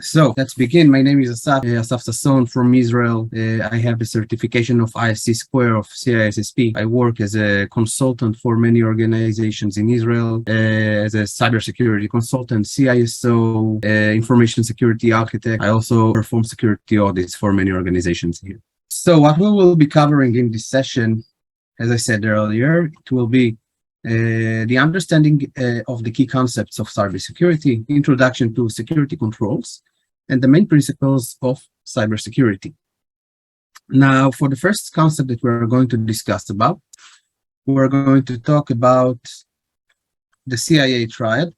So let's begin. My name is Assaf Sasson from Israel. I have a certification of ISC Square of CISSP. I work as a consultant for many organizations in Israel, as a cybersecurity consultant, CISO, information security architect. I also perform security audits for many organizations here. So what we will be covering in this session, as I said earlier, it will be the understanding of the key concepts of cybersecurity, introduction to security controls, and the main principles of cybersecurity. Now, for the first concept that we're going to discuss about, we're going to talk about the CIA triad.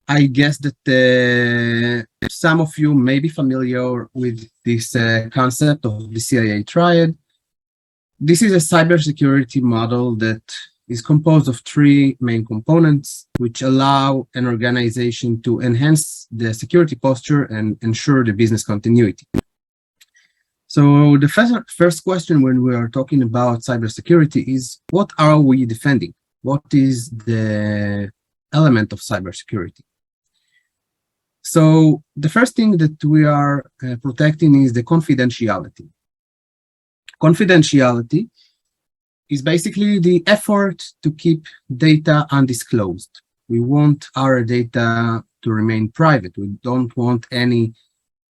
I guess that some of you may be familiar with this concept of the CIA triad. This is a cybersecurity model that is composed of three main components, which allow an organization to enhance the security posture and ensure the business continuity. So the first question when we are talking about cybersecurity is, what are we defending? What is the element of cybersecurity? So the first thing that we are protecting is the confidentiality. Confidentiality is basically the effort to keep data undisclosed. We want our data to remain private. We don't want any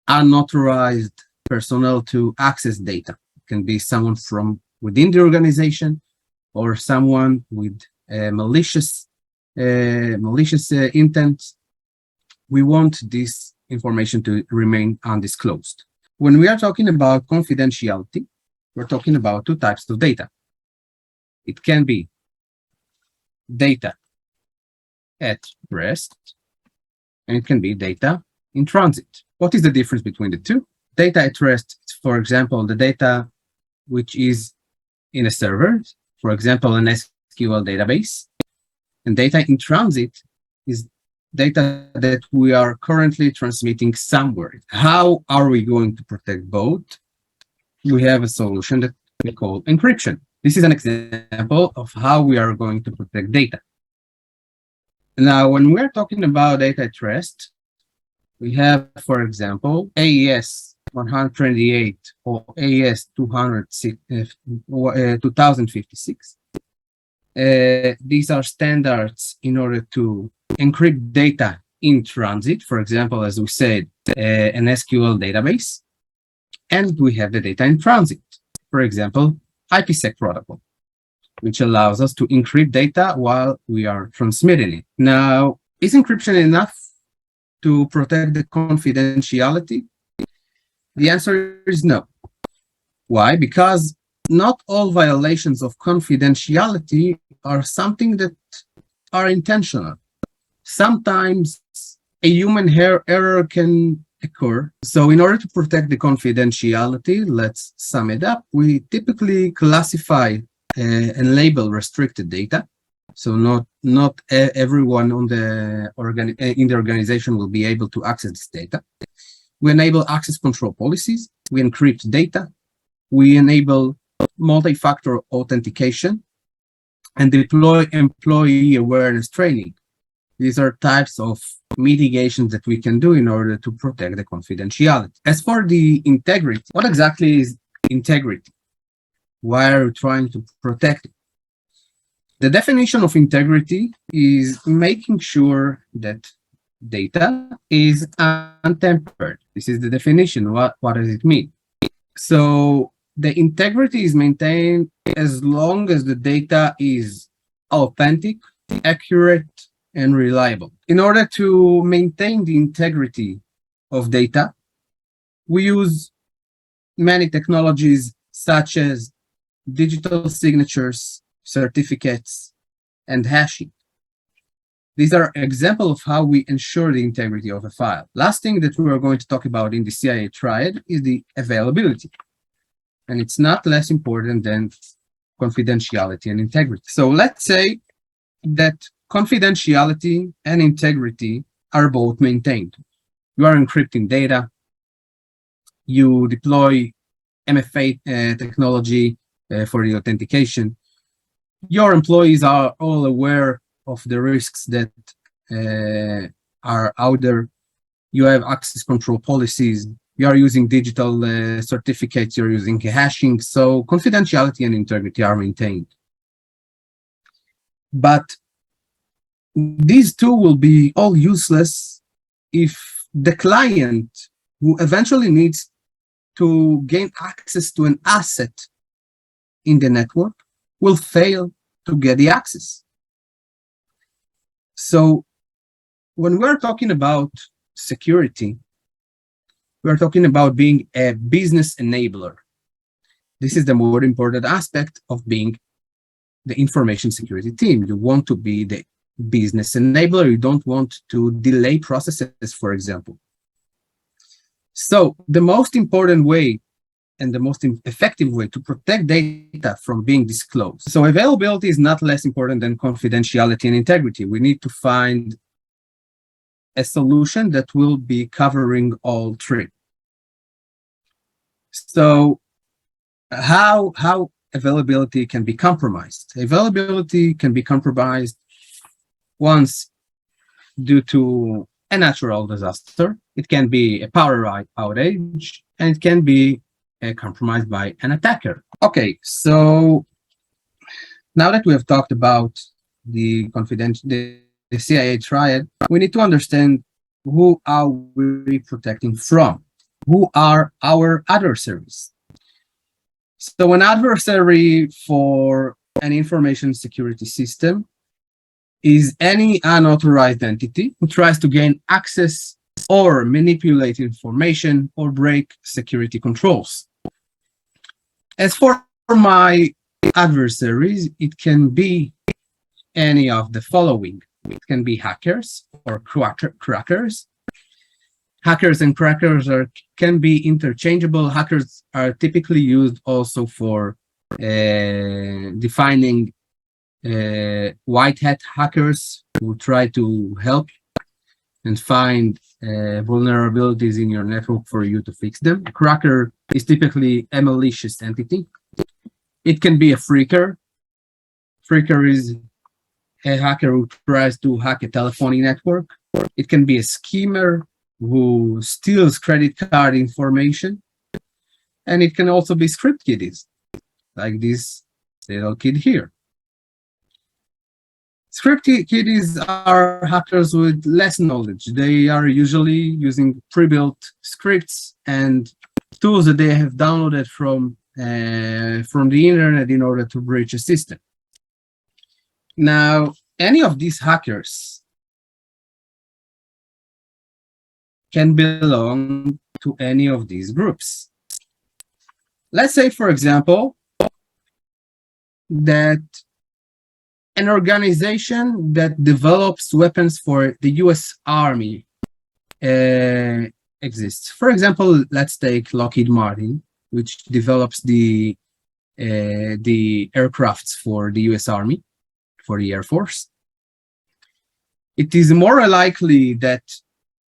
unauthorized personnel to access data. It can be someone from within the organization or someone with malicious intent. We want this information to remain undisclosed. When we are talking about confidentiality, we're talking about two types of data. It can be data at rest, and it can be data in transit. What is the difference between the two? Data at rest, for example, the data which is in a server, for example, an SQL database. And data in transit is data that we are currently transmitting somewhere. How are we going to protect both? We have a solution that we call encryption. This is an example of how we are going to protect data. Now, when we're talking about data at rest, we have, for example, AES 128 or AES 2056. These are standards in order to encrypt data in transit. For example, as we said, an SQL database. And we have the data in transit. For example, IPsec protocol, which allows us to encrypt data while we are transmitting it. Now, is encryption enough to protect the confidentiality? The answer is no. Why? Because not all violations of confidentiality are something that are intentional. Sometimes a human error can occur. So in order to protect the confidentiality, let's sum it up. We typically classify and label restricted data. So not everyone in the organization will be able to access this data. We enable access control policies. We encrypt data. We enable multi-factor authentication and deploy employee awareness training. These are types of mitigations that we can do in order to protect the confidentiality. As for the integrity, what exactly is integrity? Why are we trying to protect it? The definition of integrity is making sure that data is untampered. This is the definition. What does it mean? So the integrity is maintained as long as the data is authentic, accurate, and reliable. In order to maintain the integrity of data, we use many technologies such as digital signatures, certificates, and hashing. These are examples of how we ensure the integrity of a file. Last thing that we are going to talk about in the CIA triad is the availability. And it's not less important than confidentiality and integrity. So let's say that confidentiality and integrity are both maintained. You are encrypting data. You deploy MFA technology for the authentication. Your employees are all aware of the risks that are out there. you have access control policies, you are using digital certificates, you're using hashing, so confidentiality and integrity are maintained. But these two will be all useless if the client who eventually needs to gain access to an asset in the network will fail to get the access. So when we're talking about security, we're talking about being a business enabler. This is the more important aspect of being the information security team. You want to be the business enabler. You don't want to delay processes, for example. So the most important way and the most effective way to protect data from being disclosed. So availability is not less important than confidentiality and integrity. We need to find a solution that will be covering all three. So how availability can be compromised? Availability can be compromised once due to a natural disaster. It can be a power outage, and it can be compromised by an attacker. Okay, so now that we have talked about the CIA triad, we need to understand who are we protecting from? Who are our adversaries? So an adversary for an information security system is any unauthorized entity who tries to gain access or manipulate information or break security controls. As for my adversaries, it can be any of the following. It can be hackers or crackers. Hackers and crackers can be interchangeable. Hackers are typically used also for defining white hat hackers who try to help and find vulnerabilities in your network for you to fix them. A cracker is typically a malicious entity. It can be a phreaker. Phreaker is a hacker who tries to hack a telephony network. It can be a schemer who steals credit card information. And it can also be script kiddies, like this little kid here. Script kiddies are hackers with less knowledge. They are usually using pre-built scripts and tools that they have downloaded from the internet in order to breach a system. Now, any of these hackers can belong to any of these groups. Let's say, for example, that an organization that develops weapons for the US Army exists. For example, let's take Lockheed Martin, which develops the aircrafts for the US Army, for the Air Force. It is more likely that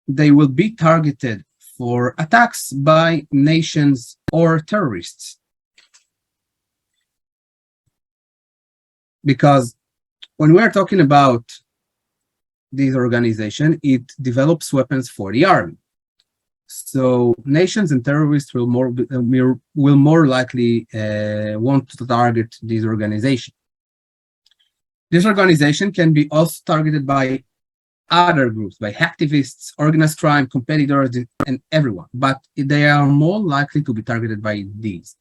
they will be targeted for attacks by nations or terrorists. Because when we're talking about this organization, it develops weapons for the army. So nations and terrorists will more likely want to target this organization. This organization can be also targeted by other groups, by hacktivists, organized crime, competitors, and everyone, but they are more likely to be targeted by these.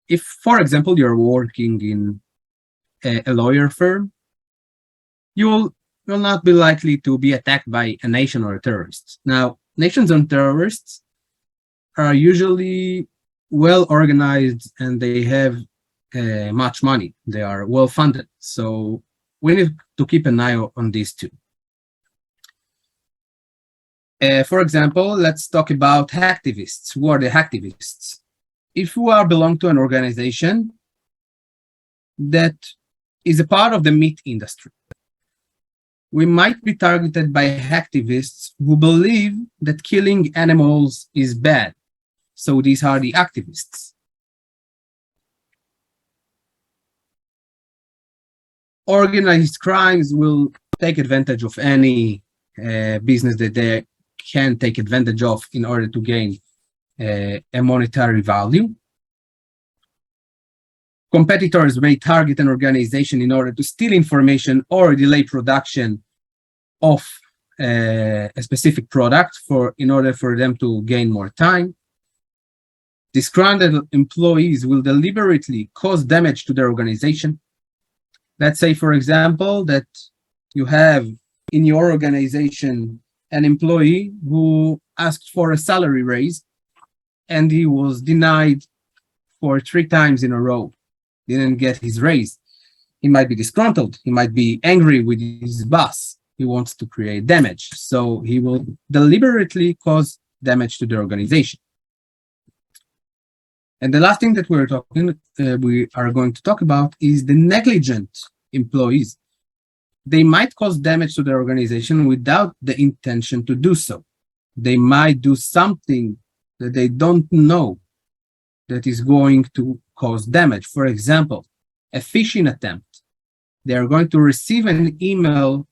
If, for example, you're working in a lawyer firm, you will not be likely to be attacked by a nation or a terrorist. Now, nations and terrorists are usually well organized and they have much money. They are well funded. So we need to keep an eye on these two. For example, let's talk about hacktivists. Who are the hacktivists? If you belong to an organization that is a part of the meat industry, we might be targeted by hacktivists who believe that killing animals is bad. So these are the activists. Organized crimes will take advantage of any business that they can take advantage of in order to gain a monetary value. Competitors may target an organization in order to steal information or delay production of a specific product in order for them to gain more time. Disgruntled employees will deliberately cause damage to their organization. Let's say, for example, that you have in your organization an employee who asked for a salary raise and he was denied for 3 times in a row, didn't get his raise. He might be disgruntled. He might be angry with his boss. He wants to create damage. So he will deliberately cause damage to the organization. And the last thing that we are going to talk about is the negligent employees. They might cause damage to the organization without the intention to do so. They might do something that they don't know that is going to cause damage. For example, a phishing attempt. They are going to receive an email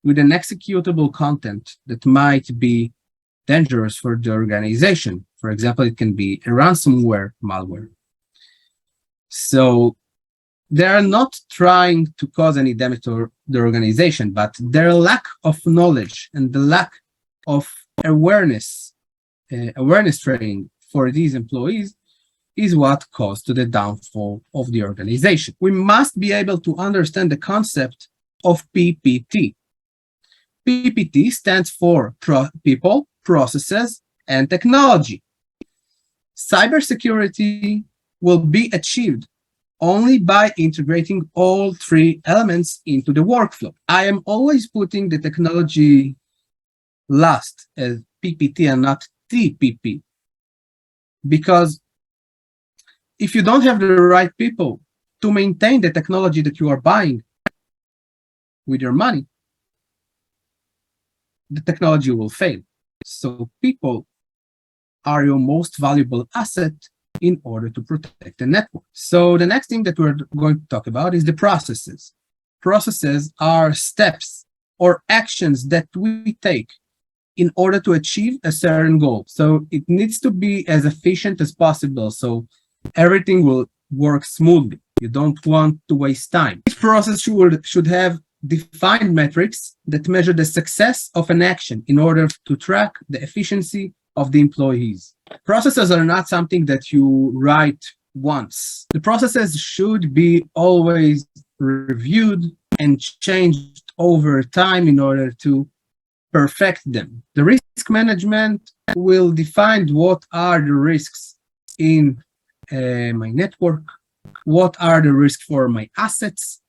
with an executable content that might be dangerous for the organization. For example, it can be a ransomware malware. So they are not trying to cause any damage to the organization, but their lack of knowledge and the lack of awareness training for these employees is what caused to the downfall of the organization. We must be able to understand the concept of PPT. PPT stands for people, processes, and technology. Cybersecurity will be achieved only by integrating all 3 elements into the workflow. I am always putting the technology last as PPT and not TPP, because if you don't have the right people to maintain the technology that you are buying with your money, the technology will fail. So people are your most valuable asset in order to protect the network. So the next thing that we're going to talk about is the processes. Processes are steps or actions that we take in order to achieve a certain goal. So it needs to be as efficient as possible, so everything will work smoothly. You don't want to waste time. Each process should have defined metrics that measure the success of an action in order to track the efficiency of the employees. Processes are not something that you write once. The processes should be always reviewed and changed over time in order to perfect them. The risk management will define what are the risks in my network, what are the risks for my assets,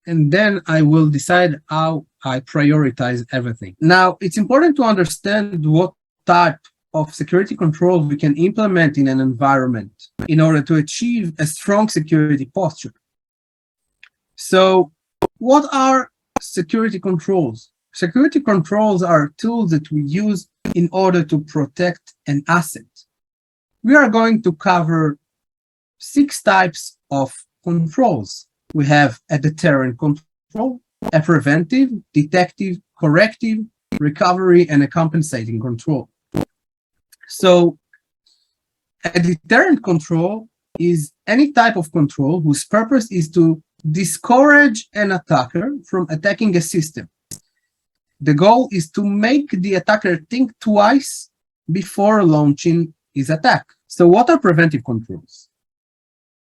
and then I will decide how I prioritize everything. Now, it's important to understand what type of security controls we can implement in an environment in order to achieve a strong security posture. So, what are security controls? Security controls are tools that we use in order to protect an asset. We are going to cover 6 types of controls. We have a deterrent control, a preventive, detective, corrective, recovery, and a compensating control. So a deterrent control is any type of control whose purpose is to discourage an attacker from attacking a system. The goal is to make the attacker think twice before launching his attack. So what are preventive controls?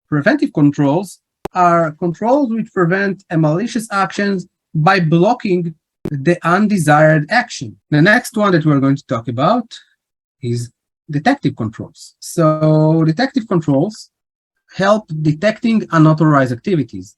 Preventive controls are controls which prevent a malicious actions by blocking the undesired action. The next one that we're going to talk about is detective controls. So detective controls help detecting unauthorized activities.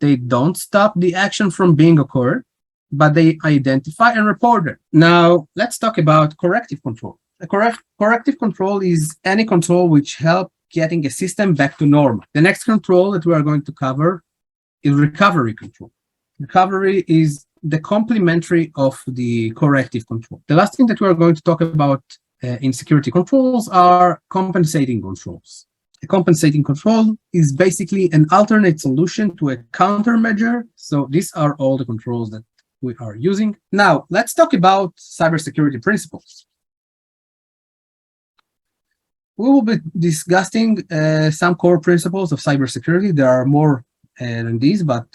They don't stop the action from being occurred, but they identify and report it. Now, let's talk about corrective control. A corrective control is any control which helps getting a system back to normal. The next control that we are going to cover is recovery control. Recovery is the complementary of the corrective control. The last thing that we are going to talk about in security controls are compensating controls. A compensating control is basically an alternate solution to a countermeasure. So these are all the controls that we are using. Now, let's talk about cybersecurity principles. We will be discussing some core principles of cybersecurity. There are more than these, but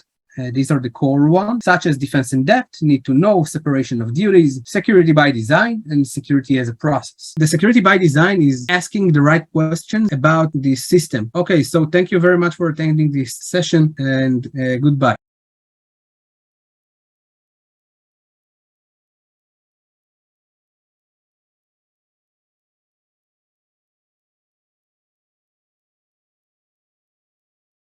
these are the core ones, such as defense in depth, need to know, separation of duties, security by design, and security as a process. The security by design is asking the right questions about the system. Okay, so thank you very much for attending this session, and goodbye.